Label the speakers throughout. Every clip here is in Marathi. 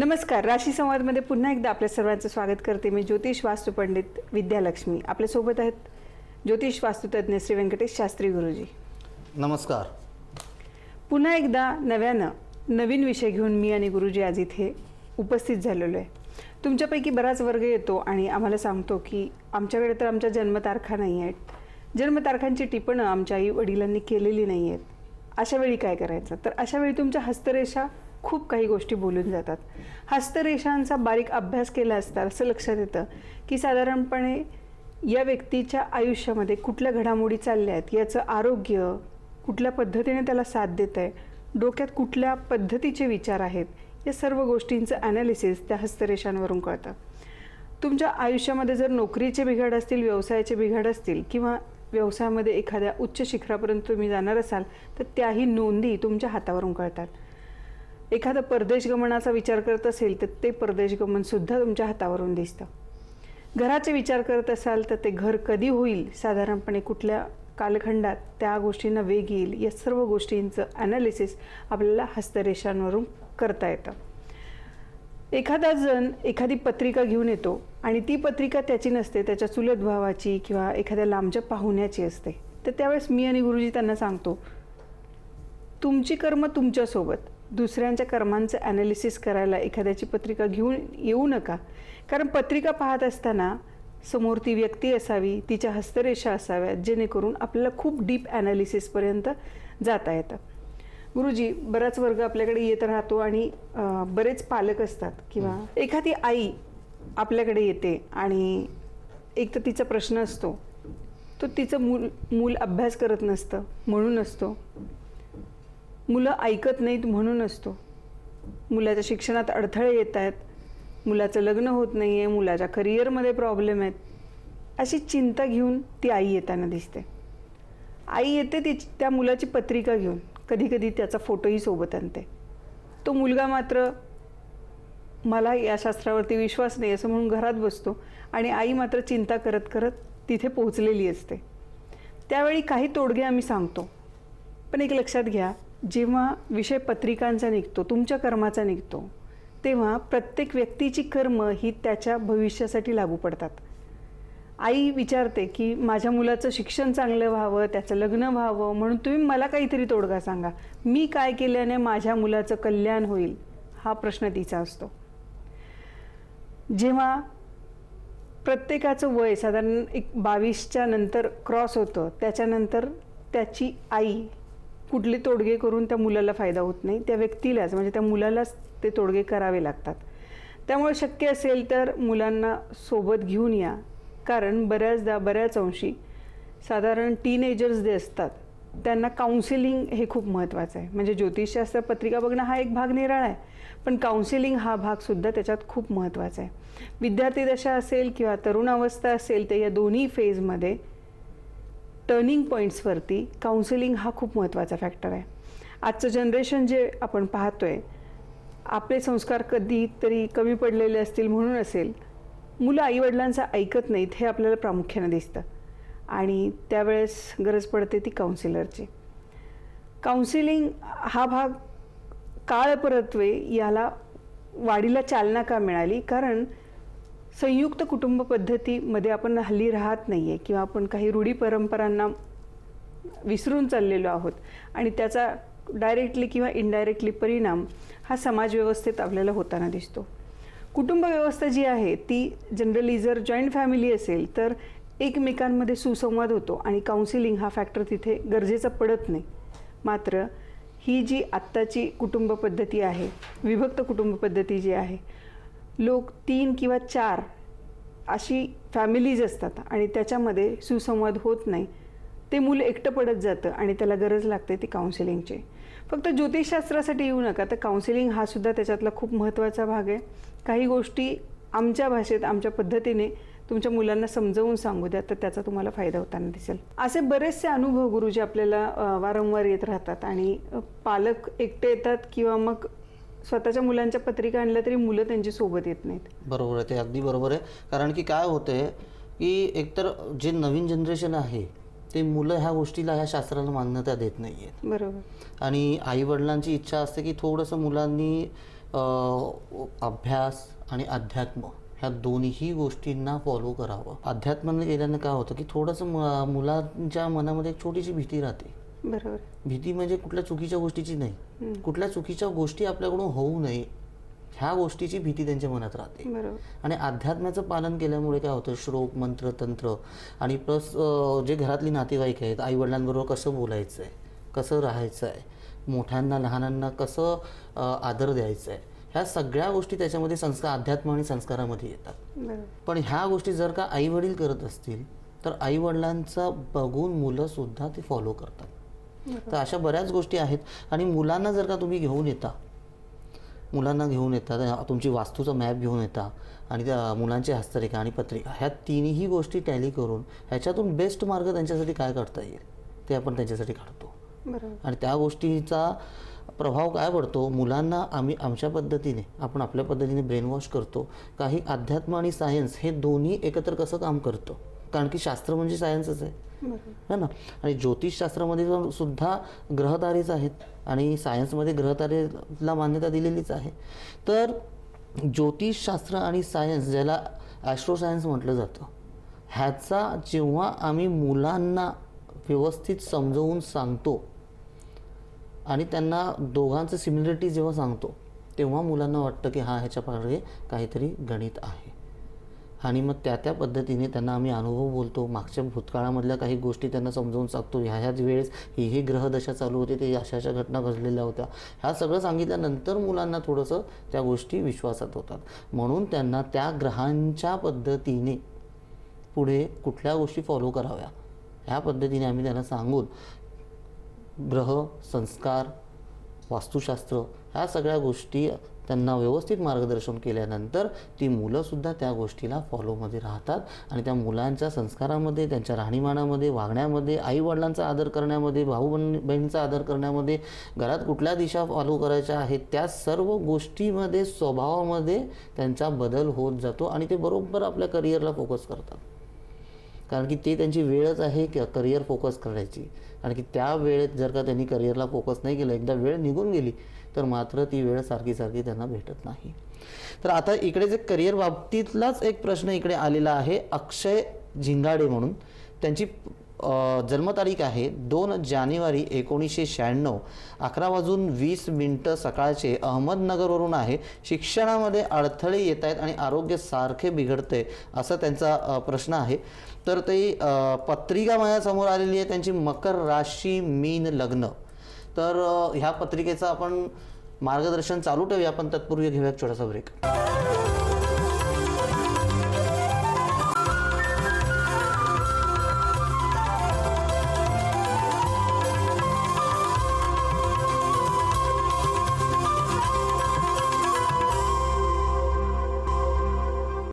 Speaker 1: नमस्कार. राशी संवादमध्ये पुन्हा एकदा आपल्या सर्वांचं स्वागत करते. मी ज्योतिष वास्तु पंडित विद्यालक्ष्मी. आपल्यासोबत आहेत ज्योतिष वास्तुतज्ञ श्री व्यंकटेश शास्त्री गुरुजी.
Speaker 2: नमस्कार.
Speaker 1: पुन्हा एकदा नवीन विषय घेऊन मी आणि गुरुजी आज इथे उपस्थित झालेलो आहे. तुमच्यापैकी बराच वर्ग येतो आणि आम्हाला सांगतो की आमच्याकडे तर आमच्या जन्मतारखा नाही आहेत, जन्मतारखांची टिपणं आमच्या आई वडिलांनी केलेली नाही आहेत. अशा वेळी काय करायचं? तर अशा वेळी तुमच्या हस्तरेषा खूप काही गोष्टी बोलून जातात. हस्तरेषांचा बारीक अभ्यास केला असता असं लक्षात येतं की साधारणपणे या व्यक्तीच्या आयुष्यामध्ये कुठल्या घडामोडी चालल्या आहेत, याचं आरोग्य कुठल्या पद्धतीने त्याला साथ देत आहे, डोक्यात कुठल्या पद्धतीचे विचार आहेत, या सर्व गोष्टींचं ॲनालिसिस त्या हस्तरेषांवरून कळतं. तुमच्या आयुष्यामध्ये जर नोकरीचे बिघाड असतील, व्यवसायाचे बिघाड असतील किंवा व्यवसायामध्ये एखाद्या उच्च शिखरापर्यंत तुम्ही जाणार असाल तर त्याही नोंदी तुमच्या हातावरून कळतात. एखादा परदेश गमनाचा विचार करत असेल तर ते परदेश गमनसुद्धा तुमच्या हातावरून दिसतं. घराचे विचार करत असाल तर ते घर कधी होईल, साधारणपणे कुठल्या कालखंडात त्या गोष्टींना वेग येईल, या सर्व गोष्टींचं ॲनालिसिस आपल्याला हस्तरेषांवरून करता येतं. एखादा जण एखादी पत्रिका घेऊन येतो आणि ती पत्रिका त्याची नसते, त्याच्या चुलत भावाची किंवा एखाद्या लांबच्या पाहुण्याची असते. तर त्यावेळेस मी आणि गुरुजी त्यांना सांगतो, तुमची कर्म तुमच्यासोबत, दुसऱ्यांच्या कर्मांचं ॲनालिसिस करायला एखाद्याची पत्रिका घेऊन येऊ नका. कारण पत्रिका पाहत असताना समोर ती व्यक्ती असावी, तिच्या हस्तरेषा असाव्यात, जेणेकरून आपल्याला खूप डीप ॲनालिसिसपर्यंत जाता येतं. गुरुजी, बराच वर्ग आपल्याकडे येत राहतो आणि बरेच पालक असतात किंवा एखादी आई आपल्याकडे येते आणि एक तर तिचा प्रश्न असतो तो तिचं मूल अभ्यास करत नसतं म्हणून असतो, मुलं ऐकत नाहीत म्हणून असतो, मुलाच्या शिक्षणात अडथळे येत आहेत, मुलाचं लग्न होत नाही आहे, मुलाच्या करिअरमध्ये प्रॉब्लेम आहेत, अशी चिंता घेऊन ती आई येताना दिसते. आई येते त्या मुलाची पत्रिका घेऊन, कधीकधी त्याचा फोटोही सोबत आणते. तो मुलगा मात्र मला या शास्त्रावरती विश्वास नाही असं म्हणून घरात बसतो आणि आई मात्र चिंता करत करत तिथे पोहोचलेली असते. त्यावेळी काही तोडगे आम्ही सांगतो, पण एक लक्षात घ्या, जेव्हा विषय पत्रिकांचा निघतो, तुमच्या कर्माचा निघतो, तेव्हा प्रत्येक व्यक्तीची कर्म ही त्याच्या भविष्यासाठी लागू पडतात. आई विचारते की माझ्या मुलाचं शिक्षण चांगलं व्हावं, त्याचं लग्न व्हावं, म्हणून तुम्ही मला काहीतरी तोडगा सांगा, मी काय केल्याने माझ्या मुलाचं कल्याण होईल, हा प्रश्न तिचा असतो. जेव्हा प्रत्येकाचं वय साधारण 22च्या नंतर क्रॉस होतं, त्याच्यानंतर त्याची आई कुठले तोडगे करून त्या मुलाला फायदा होत नाही, त्या व्यक्तीलाच म्हणजे त्या मुलालाच ते तोडगे करावे लागतात. त्यामुळे शक्य असेल तर मुलांना सोबत घेऊन या, कारण बऱ्याच अंशी साधारण टीनेजर्स जे असतात त्यांना काउन्सिलिंग हे खूप महत्त्वाचं आहे. म्हणजे ज्योतिषशास्त्र पत्रिका बघणं हा एक भाग निराळा आहे, पण काउन्सिलिंग हा भागसुद्धा त्याच्यात खूप महत्त्वाचा आहे. विद्यार्थी दशा असेल किंवा तरुणावस्था असेल तर या दोन्ही फेजमध्ये टर्निंग पॉईंट्सवरती काउन्सिलिंग हा खूप महत्त्वाचा फॅक्टर आहे. आजचं जनरेशन जे आपण पाहतोय, आपले संस्कार कधीतरी कमी पडलेले असतील म्हणून असेल, मुलं आईवडिलांचं ऐकत नाहीत हे आपल्याला प्रामुख्याने दिसतं आणि त्यावेळेस गरज पडते ती काउन्सिलरची. काउन्सिलिंग हा भाग काळपरत्वे याला वाढीला चालना का मिळाली? कारण संयुक्त कुटुंब पद्धतीमध्ये आपण हल्ली राहत नाही आहे किंवा आपण काही रूढी परंपरांना विसरून चाललेलो आहोत आणि त्याचा डायरेक्टली किंवा इनडायरेक्टली परिणाम हा समाजव्यवस्थेत आपल्याला होताना दिसतो. कुटुंब व्यवस्था जी आहे ती जनरली जर जॉईंट फॅमिली असेल तर एकमेकांमध्ये सुसंवाद होतो आणि काउन्सिलिंग हा फॅक्टर तिथे गरजेचा पडत नाही. मात्र ही जी आत्ताची कुटुंब पद्धती आहे, विभक्त कुटुंब पद्धती जी आहे, लोक 3 किंवा 4 अशी फॅमिलीज असतात आणि त्याच्यामध्ये सुसंवाद होत नाही, ते मूल एकटं पडत जातं आणि त्याला गरज लागते ती काउन्सिलिंगची. फक्त ज्योतिषशास्त्रासाठी येऊ नका, तर काउन्सिलिंग हा सुद्धा त्याच्यातला खूप महत्त्वाचा भाग आहे. काही गोष्टी आमच्या भाषेत, आमच्या पद्धतीने तुमच्या मुलांना समजावून सांगू द्या, तर त्याचा तुम्हाला फायदा होताना दिसेल. असे बरेचसे अनुभव गुरुजी आपल्याला वारंवार येत राहतात आणि पालक एकटे येतात किंवा मग स्वतःच्या मुलांच्या पत्रिका आणल्या तरी मुलं त्यांची सोबत येत नाहीत.
Speaker 2: बरोबर आहे, ते अगदी बरोबर आहे. कारण की काय होते की एकतर जे नवीन जनरेशन आहे ते मुलं ह्या गोष्टीला, ह्या शास्त्राला मान्यता देत नाही आहेत.
Speaker 1: बरोबर.
Speaker 2: आणि आईवडिलांची इच्छा असते की थोडंसं मुलांनी अभ्यास आणि अध्यात्म ह्या दोन्ही गोष्टींना फॉलो करावं. अध्यात्माने केल्यानं काय होतं की थोडंसं मुलांच्या मनामध्ये एक छोटीशी भीती राहते.
Speaker 1: बरोबर.
Speaker 2: भीती म्हणजे कुठल्या चुकीच्या गोष्टीची नाही, कुठल्या चुकीच्या गोष्टी आपल्याकडून होऊ नये ह्या गोष्टीची भीती त्यांच्या मनात राहते.
Speaker 1: बरोबर.
Speaker 2: आणि अध्यात्माचं पालन केल्यामुळे काय होतं, श्लोक मंत्र तंत्र आणि प्लस जे घरातली नातेवाईक आहेत, आईवडिलांबरोबर कसं बोलायचं आहे, कसं राहायचं आहे, मोठ्यांना लहानांना कसं आदर द्यायचं आहे, ह्या सगळ्या गोष्टी त्याच्यामध्ये संस्कार, अध्यात्म आणि संस्कारामध्ये येतात.
Speaker 1: बरोबर.
Speaker 2: पण ह्या गोष्टी जर का आईवडील करत असतील तर आईवडिलांचा बघून मुलंसुद्धा ते फॉलो करतात. तर अशा बऱ्याच गोष्टी आहेत. आणि मुलांना जर का तुम्ही घेऊन येता, तुमची वास्तूचा मॅप घेऊन येता आणि त्या मुलांची हस्तरेखा आणि पत्रिका ह्या तिन्ही गोष्टी टॅली करून ह्याच्यातून बेस्ट मार्ग त्यांच्यासाठी काय काढता येईल ते आपण त्यांच्यासाठी काढतो.
Speaker 1: बरोबर.
Speaker 2: आणि त्या गोष्टीचा प्रभाव काय पडतो मुलांना, आम्ही आमच्या पद्धतीने, आपण आपल्या पद्धतीने ब्रेनवॉश करतो. काही अध्यात्म आणि सायन्स हे दोन्ही एकत्र कसं काम करतं, कारण की शास्त्र म्हणजे सायन्सच आहे, है ना. आणि ज्योतिषशास्त्रामध्ये सुद्धा ग्रहतारेच आहेत आणि सायन्समध्ये ग्रहतारेला मान्यता दिलेलीच आहे. तर ज्योतिषशास्त्र आणि सायन्स, ज्याला ॲस्ट्रोसायन्स म्हटलं जातं, ह्याचा जेव्हा आम्ही मुलांना व्यवस्थित समजवून सांगतो आणि त्यांना दोघांचं सिमिलरिटी जेव्हा सांगतो तेव्हा मुलांना वाटतं की ह्याच्या मागे काहीतरी गणित आहे. आणि मग त्या पद्धतीने त्यांना आम्ही अनुभव बोलतो, मागच्या भूतकाळामधल्या काही गोष्टी त्यांना समजावून सांगतो. ह्याच वेळेस ही ग्रहदशा चालू होती, ते अशा घटना घडलेल्या होत्या, ह्या सगळं सांगितल्यानंतर मुलांना थोडंसं त्या गोष्टी विश्वासात होतात. म्हणून त्यांना त्या ग्रहांच्या पद्धतीने पुढे कुठल्या गोष्टी फॉलो कराव्या ह्या पद्धतीने आम्ही त्यांना सांगून ग्रह, संस्कार, वास्तुशास्त्र ह्या सगळ्या गोष्टी त्यांना व्यवस्थित मार्गदर्शन केल्यानंतर ती मुलंसुद्धा त्या गोष्टीला फॉलोमध्ये राहतात. आणि त्या मुलांच्या संस्कारामध्ये, त्यांच्या राहणीमानामध्ये, वागण्यामध्ये, आईवडिलांचा आदर करण्यामध्ये, भाऊ बहिणींचा आदर करण्यामध्ये, घरात कुठल्या दिशा फॉलो करायच्या आहेत त्या सर्व गोष्टीमध्ये, स्वभावामध्ये त्यांचा बदल होत जातो आणि ते बरोबर आपल्या करिअरला फोकस करतात. कारण की ते त्यांची वेळच आहे की करिअर फोकस करायची. कारण की त्या वेळेत जर का त्यांनी करिअरला फोकस नाही केलं, एकदा वेळ निघून गेली तर मात्र ती वेळ सारखी त्यांना भेटत नाही. तर आता इकडे जे करिअर बाबतीतलाच एक प्रश्न इकडे आलेला आहे. अक्षय झिंगाडे म्हणून, त्यांची जन्मतारीख आहे 2 जानेवारी 1996, 11:20 सकाळचे, अहमदनगरवरून आहे. शिक्षणामध्ये अडथळे येत आहेत आणि आरोग्य सारखे बिघडते असं त्यांचा प्रश्न आहे. तर ते पत्रिका माझ्यासमोर आलेली आहे त्यांची, मकर राशी मीन लग्न. तर ह्या पत्रिकेचं आपण मार्गदर्शन चालू ठेवूया, आपण तत्पूर्वी घेऊया एक छोटासा ब्रेक.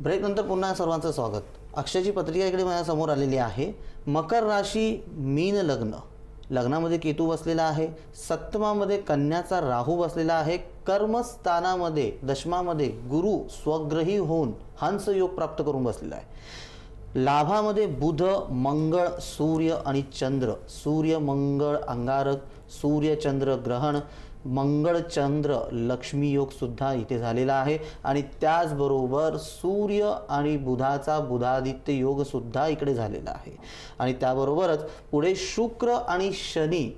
Speaker 2: ब्रेक नंतर पुन्हा सर्वांचं स्वागत. अक्षयची पत्रिका इकडे माझ्यासमोर आलेली आहे. मकर राशी मीन लग्न, लग्नामध्ये केतू बसलेला आहे, सप्तमामध्ये कन्याचा राहू बसलेला आहे, कर्मस्थानामध्ये दशमामध्ये गुरु स्वग्रही होऊन हंस योग प्राप्त करून बसलेला आहे. लाभामध्ये बुध, मंगळ, सूर्य आणि चंद्र, सूर्य मंगळ अंगारक, सूर्य चंद्र ग्रहण, मंगळ चंद्र लक्ष्मी योग सुद्धा इथे झालेला आहे. आणि त्याचबरोबर सूर्य आणि बुधाचा बुधादित्य योग सुद्धा इकडे झालेला आहे. आणि त्याबरोबरच पुढे शुक्र आणि शनी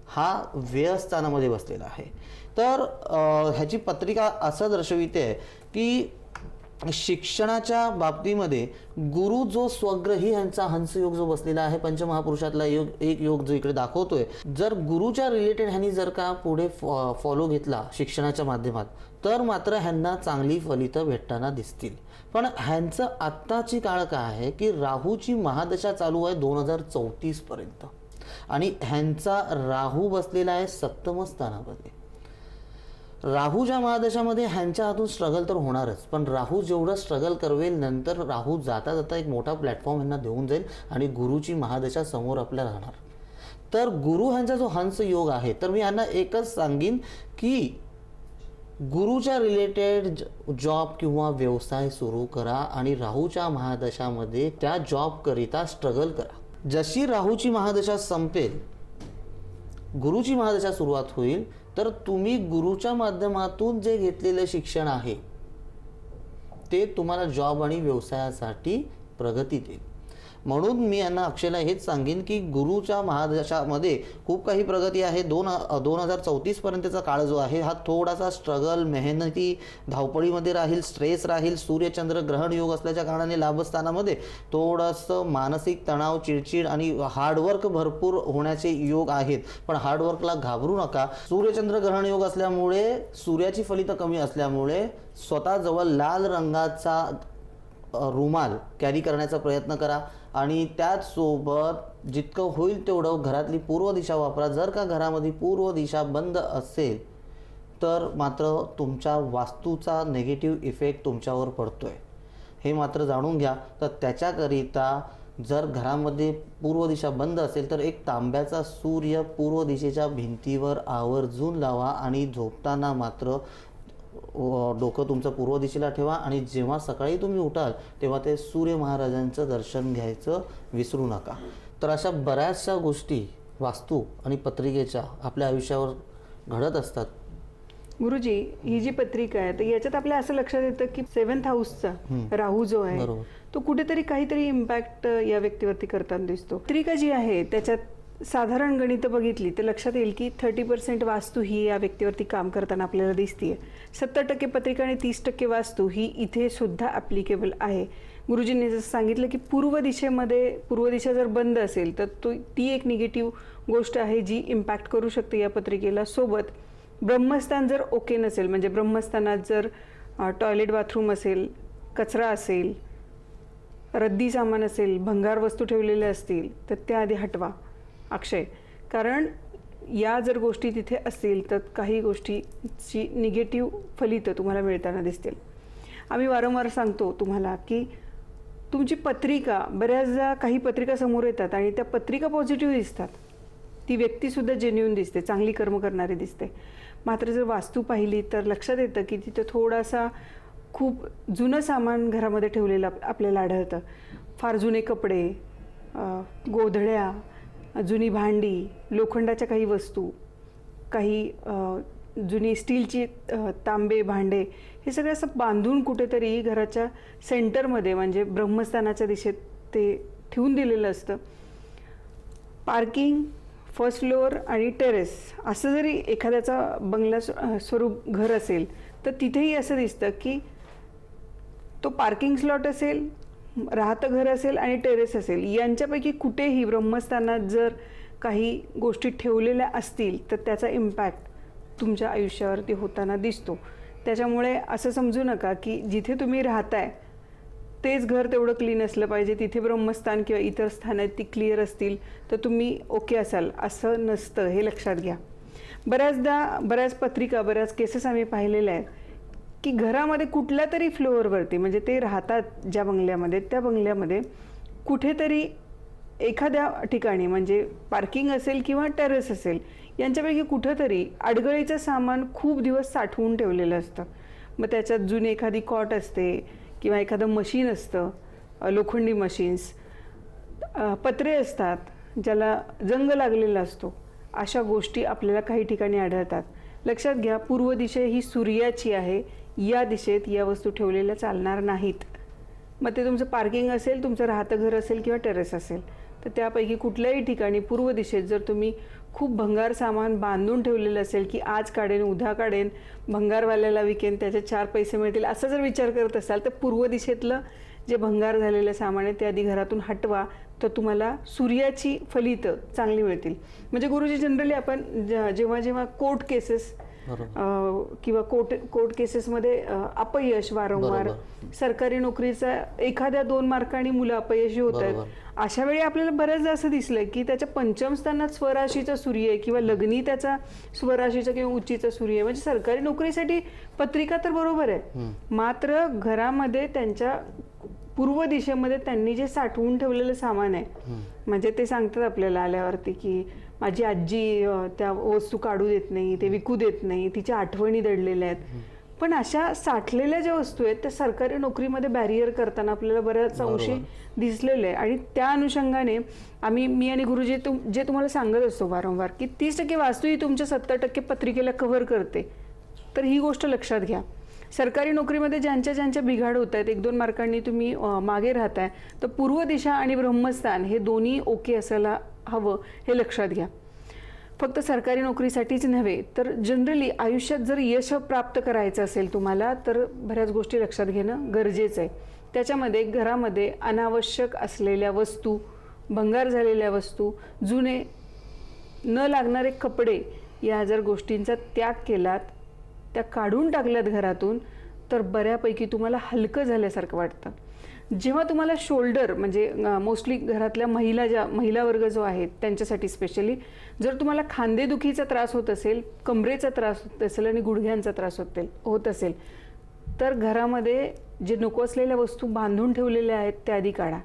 Speaker 2: हा व्ययस्थानामध्ये बसलेला आहे. तर ह्याची पत्रिका असं दर्शविते की शिक्षणाच्या बाबतीमध्ये गुरु जो स्वग्रही यांचा हंसयोग जो बसलेला आहे, पंचमहापुरुषातला एक योग जो इकडे दाखवतोय, जर गुरुच्या रिलेटेड ह्यांनी जर का पुढे फॉलो घेतला शिक्षणाच्या माध्यमात तर मात्र ह्यांना चांगली फलितं भेटताना दिसतील. पण ह्यांचं आत्ताची काळ काय आहे की राहूची महादशा चालू आहे 2034 पर्यंत आणि ह्यांचा राहू बसलेला आहे सप्तम स्थानामध्ये. राहूच्या महादशामध्ये ह्यांच्या हातून स्ट्रगल तर होणारच, पण राहू जेवढं स्ट्रगल करवेल नंतर राहू जाता जाता एक मोठा प्लॅटफॉर्म ह्यांना देऊन जाईल आणि गुरुची महादशा समोर आपल्या राहणार. तर गुरु ह्यांचा जो हंस योग आहे, तर मी ह्यांना एकच सांगीन की गुरुच्या रिलेटेड जॉब किंवा व्यवसाय सुरू करा आणि राहूच्या महादशामध्ये त्या जॉबकरिता स्ट्रगल करा. जशी राहूची महादशा संपेल, गुरुची महादशा सुरुवात होईल, तर तुम्ही गुरुच्या माध्यमातून जे घेतलेलं शिक्षण आहे ते तुम्हाला जॉब आणि व्यवसायासाठी प्रगती देईल. म्हणून मी यांना अक्षयला हेच सांगेन की गुरुच्या महादशामध्ये खूप काही प्रगती आहे. 2034 पर्यंतचा काळ जो आहे हा थोडासा स्ट्रगल, मेहनती, धावपळीमध्ये राहील, स्ट्रेस राहील. सूर्यचंद्र ग्रहण योग असल्याच्या कारणाने लाभस्थानामध्ये थोडंसं मानसिक तणाव, चिडचिड आणि हार्डवर्क भरपूर होण्याचे योग आहेत. पण हार्डवर्कला घाबरू नका. सूर्यचंद्र ग्रहण योग असल्यामुळे, सूर्याची फलितं कमी असल्यामुळे स्वतःजवळ लाल रंगाचा रुमाल कॅरी करण्याचा प्रयत्न करा आणि त्याचसोबत जितकं होईल तेवढं घरातली पूर्व दिशा वापरा. जर का घरामध्ये पूर्व दिशा बंद असेल तर मात्र तुमच्या वास्तूचा निगेटिव्ह इफेक्ट तुमच्यावर पडतोय, हे मात्र जाणून घ्या. तर त्याच्याकरिता जर घरामध्ये पूर्व दिशा बंद असेल तर एक तांब्याचा सूर्य पूर्व दिशेच्या भिंतीवर आवर्जून लावा आणि झोपताना मात्र डोकं तुमचं पूर्व दिशेला ठेवा आणि जेव्हा सकाळी तुम्ही उठाल तेव्हा ते सूर्य महाराजांचं दर्शन घ्यायचं विसरू नका. तर अशा बऱ्याचशा गोष्टी वास्तू आणि पत्रिकेच्या आपल्या आयुष्यावर घडत असतात.
Speaker 1: गुरुजी, ही जी पत्रिका आहे तर याच्यात आपल्या असं लक्षात येतं की 7th हाऊसचा राहू जो आहे
Speaker 2: बरोबर.
Speaker 1: तो कुठेतरी काहीतरी इम्पॅक्ट या व्यक्तीवरती करताना दिसतो. पत्रिका जी आहे त्याच्यात साधारण गणित बघितली तर लक्षात येईल की 30% वास्तू ही या व्यक्तीवरती काम करताना आपल्याला दिसतीये. 70% पत्रिका आणि 30% वास्तू ही इथे सुद्धा ॲप्लिकेबल आहे. गुरुजींनी जसं सांगितलं की पूर्व दिशा जर बंद असेल तर ती एक निगेटिव्ह गोष्ट आहे जी इम्पॅक्ट करू शकते या पत्रिकेला. सोबत ब्रह्मस्थान जर ओके नसेल, म्हणजे ब्रह्मस्थानात जर टॉयलेट बाथरूम असेल, कचरा असेल, रद्दी सामान असेल, भंगार वस्तू ठेवलेल्या असतील तर त्या आधी हटवा अक्षय. कारण या जर गोष्टी तिथे असतील तर काही गोष्टीची निगेटिव्ह फलितं तुम्हाला मिळताना दिसतील. आम्ही वारंवार सांगतो तुम्हाला की तुमची पत्रिका, बऱ्याचदा काही पत्रिका समोर येतात आणि त्या पत्रिका पॉझिटिव्ह दिसतात, ती व्यक्तीसुद्धा जेन्युइन दिसते, चांगली कर्म करणारी दिसते. मात्र जर वास्तू पाहिली तर लक्षात येतं की तिथं थोडासा खूप जुनं सामान घरामध्ये ठेवलेलं आपल्याला आढळतं. फार जुने कपडे, गोधड्या, जुनी भांडी, लोखंडाच्या काही वस्तू, काही जुनी स्टीलची तांबे, भांडे, हे सगळं असं बांधून कुठेतरी घराच्या सेंटरमध्ये म्हणजे ब्रह्मस्थानाच्या दिशेत ते ठेवून दिलेलं असतं. पार्किंग, फर्स्ट फ्लोअर आणि टेरेस असं जरी एखाद्याचा बंगला स्वरूप घर असेल तर तिथेही असं दिसतं की तो पार्किंग स्लॉट असेल, राहतं घर असेल आणि टेरेस असेल, यांच्यापैकी कुठेही ब्रह्मस्थानात जर काही गोष्टी ठेवलेल्या असतील तर त्याचा इम्पॅक्ट तुमच्या आयुष्यावरती होताना दिसतो. त्याच्यामुळे असं समजू नका की जिथे तुम्ही राहताय तेच घर तेवढं क्लीन असलं पाहिजे, तिथे ब्रह्मस्थान किंवा इतर स्थान आहेत ती क्लिअर असतील तर तुम्ही ओके असाल, असं नसतं, हे लक्षात घ्या. बऱ्याच पत्रिका, बऱ्याच केसेस आम्ही पाहिलेल्या आहेत की घरामध्ये कुठल्या तरी फ्लोअरवरती, म्हणजे ते राहतात ज्या बंगल्यामध्ये, त्या बंगल्यामध्ये कुठेतरी एखाद्या ठिकाणी, म्हणजे पार्किंग असेल किंवा टेरेस असेल, यांच्यापैकी कुठंतरी अडगळीचं सामान खूप दिवस साठवून ठेवलेलं असतं. मग त्याच्यात जुनी एखादी कॉट असते किंवा एखादं मशीन असतं, लोखंडी मशीन्स, पत्रे असतात ज्याला जंग लागलेला असतो, अशा गोष्टी आपल्याला काही ठिकाणी आढळतात. लक्षात घ्या, पूर्व दिशा ही सूर्याची आहे, या दिशेत या वस्तू ठेवलेल्या चालणार नाहीत. मग ते तुमचं पार्किंग असेल, तुमचं राहतं घर असेल किंवा टेरेस असेल, तर त्यापैकी कुठल्याही ठिकाणी पूर्व दिशेत जर तुम्ही खूप भंगार सामान बांधून ठेवलेलं असेल की आज काढेन, उद्या काढेन, भंगारवाल्याला विकेन, त्याचे 4 पैसे मिळतील, असा जर विचार करत असाल तर पूर्व दिशेतलं जे भंगार झालेलं सामान आहे ते आधी घरातून हटवा, तर तुम्हाला सूर्याची फलितं चांगली मिळतील. म्हणजे गुरुजी, जनरली आपण जेव्हा कोर्ट केसेस किंवा कोर्ट केसेसमध्ये अपयश वारंवार, सरकारी नोकरीचा एखाद्या 2 मार्कांनी मुलं अपयशी होत आहेत, अशा वेळी आपल्याला बऱ्याचदा असं दिसलंय की त्याच्या पंचम स्थानात स्वराशीचा सूर्य आहे किंवा लग्नी त्याचा स्वराशीचा किंवा उच्चीचा सूर्य आहे. म्हणजे सरकारी नोकरीसाठी पत्रिका तर बरोबर आहे, मात्र घरामध्ये त्यांच्या पूर्व दिशेमध्ये त्यांनी जे साठवून ठेवलेलं सामान आहे, म्हणजे ते सांगतात आपल्याला आल्यावरती की माझी आजी त्या वस्तू काढू देत नाही, ते विकू देत नाही, तिच्या आठवणी दडलेल्या आहेत. पण अशा साठलेल्या ज्या वस्तू आहेत त्या सरकारी नोकरीमध्ये बॅरियर करताना आपल्याला बऱ्याच अंशी दिसलेलं आहे. आणि त्या अनुषंगाने मी आणि गुरुजी जे तुम्हाला सांगत असतो वारंवार की 30% वास्तू ही तुमच्या 70% पत्रिकेला कव्हर करते. तर ही गोष्ट लक्षात घ्या. सरकारी नोकरीमध्ये ज्यांच्या बिघाड होत आहेत, 1-2 मार्कांनी तुम्ही मागे राहताय, तर पूर्व दिशा आणि ब्रह्मस्थान हे दोन्ही ओके असायला हवं हे लक्षात घ्या. फक्त सरकारी नोकरीसाठीच नव्हे तर जनरली आयुष्यात जर यश प्राप्त करायचं असेल तुम्हाला तर बऱ्याच गोष्टी लक्षात घेणं गरजेचं आहे. त्याच्यामध्ये घरामध्ये अनावश्यक असलेल्या वस्तू, भंगार झालेल्या वस्तू, जुने न लागणारे कपडे या जर गोष्टींचा त्याग केलात, त्या काढून टाकल्यात घरातून, तर बऱ्यापैकी तुम्हाला हलकं झाल्यासारखं वाटतं. जेव्हा तुम्हाला शोल्डर म्हणजे मोस्टली घरातल्या महिला वर्ग जो आहे त्यांच्यासाठी स्पेशली जर तुम्हाला खांदेदुखीचा त्रास होत असेल, कमरेचा त्रास होत असेल आणि गुडघ्यांचा त्रास होत असेल, तर घरामध्ये जे नको असलेल्या वस्तू बांधून ठेवलेल्या आहेत त्या आधी काढा.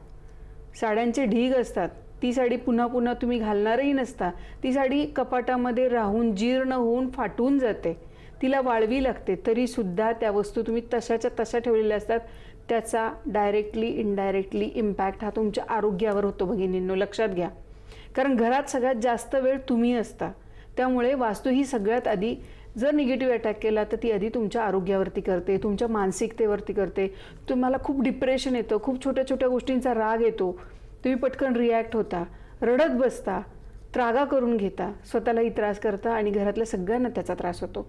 Speaker 1: साड्यांचे ढीग असतात, ती साडी पुन्हा पुन्हा तुम्ही घालणारही नसता, ती साडी कपाटामध्ये राहून जीर्ण होऊन फाटून जाते, तिला वाळवी लागते, तरीसुद्धा त्या वस्तू तुम्ही तशाच्या तशा ठेवलेल्या असतात. त्याचा डायरेक्टली इनडायरेक्टली इम्पॅक्ट हा तुमच्या आरोग्यावर होतो भगिनींनो, लक्षात घ्या. कारण घरात सगळ्यात जास्त वेळ तुम्ही असता, त्यामुळे वास्तू ही सगळ्यात आधी जर निगेटिव्ह अटॅक केला तर ती आधी तुमच्या आरोग्यावरती करते, तुमच्या मानसिकतेवरती करते. तुम्हाला खूप डिप्रेशन येतं, खूप छोट्या छोट्या गोष्टींचा राग येतो, तुम्ही पटकन रिॲक्ट होता, रडत बसता, त्रागा करून घेता, स्वतःलाही त्रास करता आणि घरातल्या सगळ्यांना त्याचा त्रास होतो.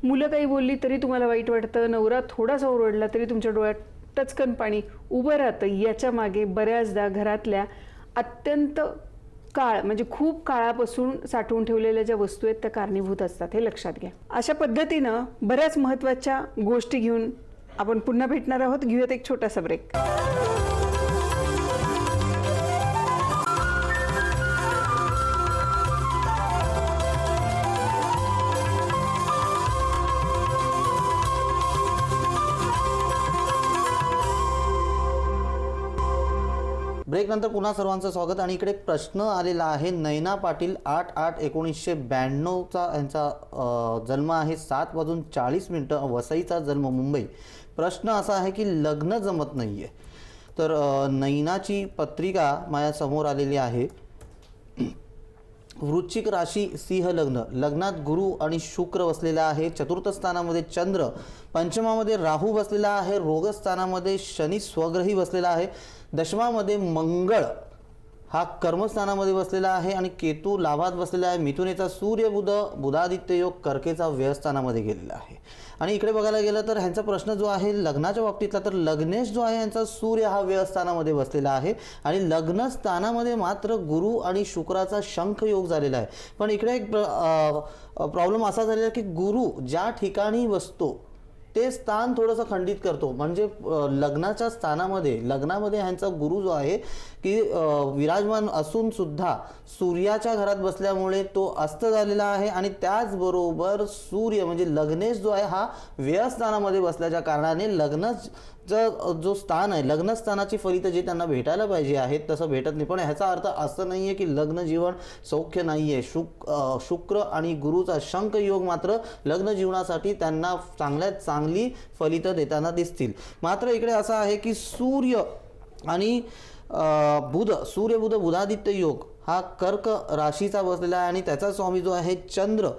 Speaker 1: मुलं काही बोलली तरी तुम्हाला वाईट वाटतं, नवरा थोडासा ओरडला तरी तुमच्या डोळ्यात टचकन पाणी उभं राहतं. याच्या मागे बऱ्याचदा घरातल्या अत्यंत म्हणजे खूप काळापासून साठवून ठेवलेल्या ज्या वस्तू आहेत त्या कारणीभूत असतात, हे लक्षात घ्या. अशा पद्धतीनं बऱ्याच महत्त्वाच्या गोष्टी घेऊन आपण पुन्हा भेटणार आहोत. घेऊयात एक छोटासा ब्रेक.
Speaker 2: ब्रेक नंतर पुन्हा सर्वांचं स्वागत. आणि इकडे एक प्रश्न आलेला आहे. नैना पाटील 8/8/1992 यांचा जन्म आहे, 7:40 वसईचा जन्म, मुंबई. प्रश्न असा आहे की लग्न जमत नाहीये. तर नैनाची पत्रिका माझ्यासमोर आलेली आहे. वृश्चिक राशी, सिंह लग्न, लग्नात गुरु आणि शुक्र बसलेला आहे, चतुर्थ स्थानामध्ये चंद्र, पंचमामध्ये राहू बसलेला आहे, रोगस्थानामध्ये शनी स्वग्रही बसलेला आहे, दशमामध्ये मंगळ हा कर्मस्थानामध्ये बसलेला आहे आणि केतू लाभात बसलेला आहे, मिथुनेचा सूर्य बुधादित्य योग कर्केचा व्ययस्थानामध्ये गेलेला आहे. आणि इकडे बघायला गेलं तर ह्यांचा प्रश्न जो आहे लग्नाच्या बाबतीतला, तर लग्नेश जो आहे यांचा सूर्य हा व्ययस्थानामध्ये बसलेला आहे आणि लग्नस्थानामध्ये मात्र गुरु आणि शुक्राचा शंख योग झालेला आहे. पण इकडे एक प्रॉब्लेम असा झालेला आहे की गुरु ज्या ठिकाणी बसतो ते स्थान थोडंसं खंडित करतो. म्हणजे लग्नाच्या लग्नामध्ये ह्यांचा गुरु जो आहे की विराजमान असून सुद्धा सूर्याच्या घरात बसल्यामुळे तो अस्त झालेला आहे. आणि त्याचबरोबर सूर्य म्हणजे लग्नेश जो आहे हा व्ययस्थानामध्ये बसल्याच्या कारणाने जो स्थान आहे, लग्नस्थानाची फलितं जे त्यांना भेटायला पाहिजे आहेत तसं भेटत नाही. पण ह्याचा अर्थ असं नाही आहे की लग्न जीवन सौख्य नाही आहे. शुक्र आणि गुरुचा शंख योग मात्र लग्न जीवनासाठी त्यांना चांगल्यात चांगली फलितं देताना दिसतील. मात्र इकडे असं आहे की सूर्य आणि सूर्य बुध बुधादित्य योग हा कर्क राशीचा बसलेला आहे आणि त्याचा स्वामी जो आहे चंद्र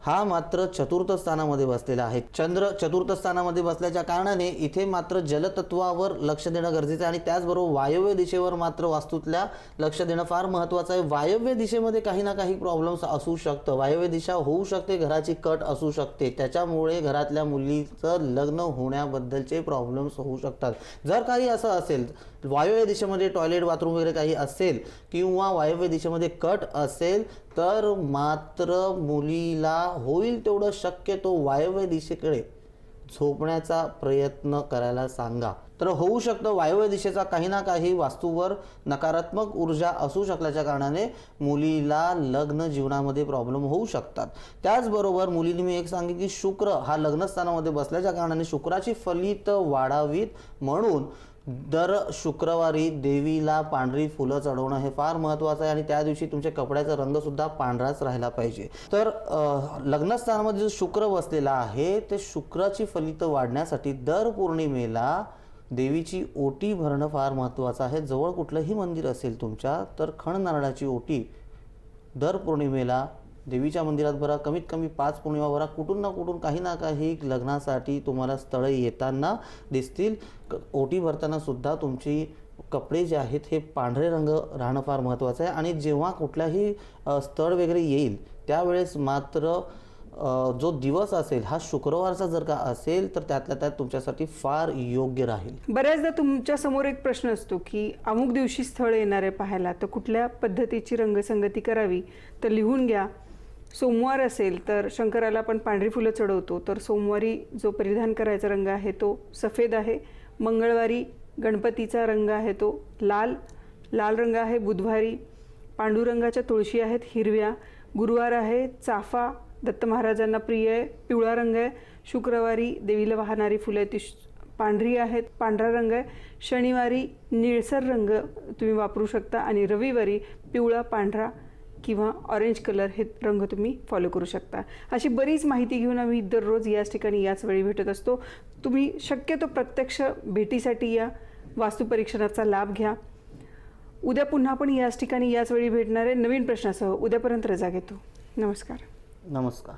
Speaker 2: हा मात्र चतुर्थ स्थानामध्ये बसलेला आहे. चंद्र चतुर्थ स्थानामध्ये बसल्याच्या कारणाने इथे मात्र जलतत्वावर लक्ष देणं गरजेचं आहे आणि त्याचबरोबर वायव्य दिशेवर मात्र वास्तूतल्या लक्ष देणं फार महत्त्वाचं आहे. वायव्य दिशेमध्ये काही ना काही प्रॉब्लेम्स असू शकतं, वायव्य दिशा होऊ शकते, घराची कट असू शकते, त्याच्यामुळे घरातल्या मुलीचं लग्न होण्याबद्दलचे प्रॉब्लेम्स होऊ शकतात. जर काही असं असेल, वायव्य दिशेमध्ये टॉयलेट बाथरूम वगैरे काही असेल किंवा वायव्य दिशेमध्ये कट असेल तर मात्र मुलीला होईल तेवढं शक्यतो वायव्य दिशेकडे झोपण्याचा प्रयत्न करायला सांगा. तर होऊ शकतं वायव्य दिशेचा काही ना काही वास्तूवर नकारात्मक ऊर्जा असू शकल्याच्या कारणाने मुलीला लग्न जीवनामध्ये प्रॉब्लेम होऊ शकतात. त्याचबरोबर मुलींनी मी एक सांगेन की शुक्र हा लग्नस्थानामध्ये बसल्याच्या कारणाने शुक्राची फलितं वाढावीत म्हणून दर शुक्रवारी देवीला पांढरी फुलं चढवणं हे फार महत्त्वाचं आहे आणि त्या दिवशी तुमच्या कपड्याचा रंगसुद्धा पांढराच राहिला पाहिजे. तर लग्नस्थानामध्ये जो शुक्र बसलेला आहे ते शुक्राची फलितं वाढण्यासाठी दर पौर्णिमेला देवीची ओटी भरणं फार महत्त्वाचं आहे. जवळ कुठलंही मंदिर असेल तुमच्या तर खण नारळाची ओटी दर पौर्णिमेला देवीच्या मंदिरात भरा. कमीत कमी 5 पौर्णिमा भरा. कुठून ना कुठून काही ना काही लग्नासाठी तुम्हाला स्थळं येताना दिसतील. ओटी भरताना सुद्धा तुमची कपडे जे आहेत हे पांढरे रंग राहणं फार महत्त्वाचं आहे. आणि जेव्हा कुठल्याही स्थळ वगैरे येईल त्यावेळेस मात्र जो दिवस असेल हा शुक्रवारचा जर का असेल तर त्यातल्या त्यात तुमच्यासाठी फार योग्य राहील.
Speaker 1: बऱ्याचदा तुमच्या समोर एक प्रश्न असतो की अमुक दिवशी स्थळ येणार आहे पाहायला, तर कुठल्या पद्धतीची रंगसंगती करावी. तर लिहून घ्या. सोमवार असेल तर शंकराला आपण पांढरी फुलं चढवतो, तर सोमवारी जो परिधान करायचा रंग आहे तो सफेद आहे. मंगळवारी गणपतीचा रंग आहे तो लाल रंग आहे. बुधवारी पांडुरंगाच्या तुळशी आहेत हिरव्या. गुरुवार आहे चाफा, दत्त महाराजांना प्रिय आहे, पिवळा रंग आहे. शुक्रवारी देवीला वाहणारी फुलं आहेत ती पांढरी आहेत, पांढरा रंग आहे. शनिवारी निळसर रंग तुम्ही वापरू शकता आणि रविवारी पिवळा, पांढरा किंवा ऑरेंज कलर हे रंग तुम्ही फॉलो करू शकता. अशी बरीच माहिती घेऊन आम्ही दररोज याच ठिकाणी याच वेळी भेटत असतो. तुम्ही शक्यतो प्रत्यक्ष भेटीसाठी या, वास्तुपरीक्षणाचा लाभ घ्या. उद्या पुन्हा आपण याच ठिकाणी याच वेळी भेटणार आहे नवीन प्रश्नासह. उद्यापर्यंत रजा घेतो. नमस्कार.
Speaker 2: नमस्कार.